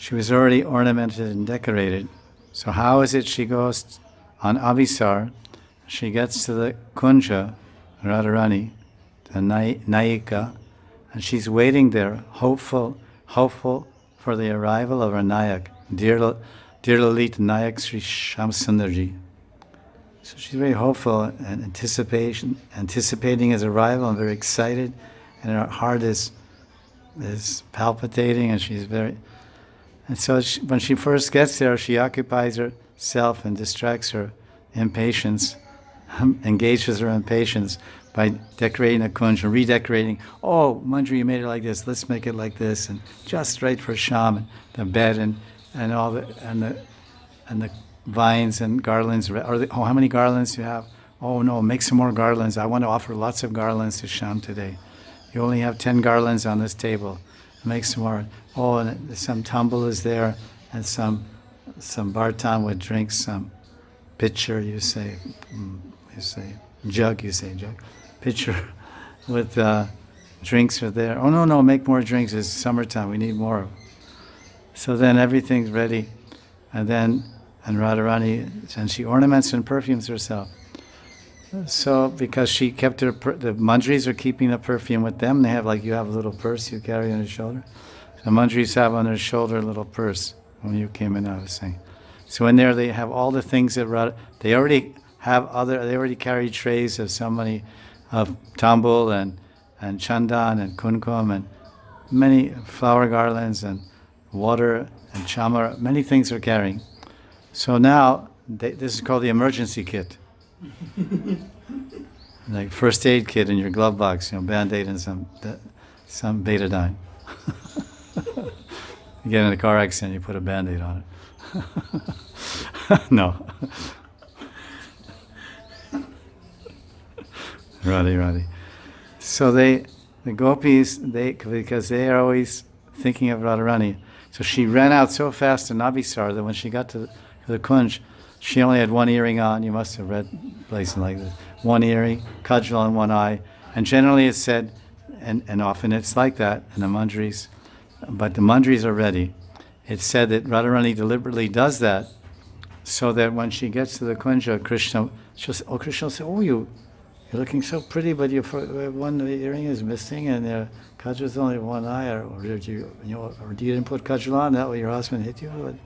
she was already ornamented and decorated. So how is it she goes on Abhisar, she gets to the Kunja, Radharani, the Nayika, and she's waiting there, hopeful for the arrival of her Nayak, dear Lalit Nayak Sri Shamsundarji. So she's very hopeful and anticipating his arrival and very excited, and her heart is palpitating, and she's very. And so when she first gets there, she occupies herself and distracts her impatience, engages her impatience by decorating the kunj and redecorating. Oh, Manjari, you made it like this. Let's make it like this, and just right for Sham, and the bed and all the vines and garlands. How many garlands do you have? Oh no, make some more garlands. I want to offer lots of garlands to Sham today. You only have 10 garlands on this table. Make some more. Oh, and some tumble is there, and some bartan with drinks, some pitcher, you say jug, pitcher with drinks are there. Oh no, make more drinks. It's summertime. We need more. So then everything's ready, and Radharani, and she ornaments and perfumes herself. So because she kept the Manjaris are keeping the perfume with them. They have, like you have a little purse you carry on your shoulder. The Manjaris have on their shoulder a little purse. When you came in, I was saying. So in there they have all the things that they already carry trays of so many of tambul and chandan and kunkum and many flower garlands and water and chamar. Many things they're carrying. So now this is called the emergency kit. Like first aid kit in your glove box, Band-Aid and some betadine. You get in a car accident, you put a Band-Aid on it. No. Radhi. So the gopis, because they are always thinking of Radharani. So she ran out so fast in Abhisar that when she got to the Kunj, she only had one earring on. You must have read places like this. One earring, kajal in one eye. And generally it's said, and often it's like that in the Manjaris, but the Manjaris are ready. It's said that Radharani deliberately does that so that when she gets to the Kunja, Krishna will say, oh, you're looking so pretty, but one earring is missing and kajal is only one eye, or you didn't put kajal on, that way your husband hit you?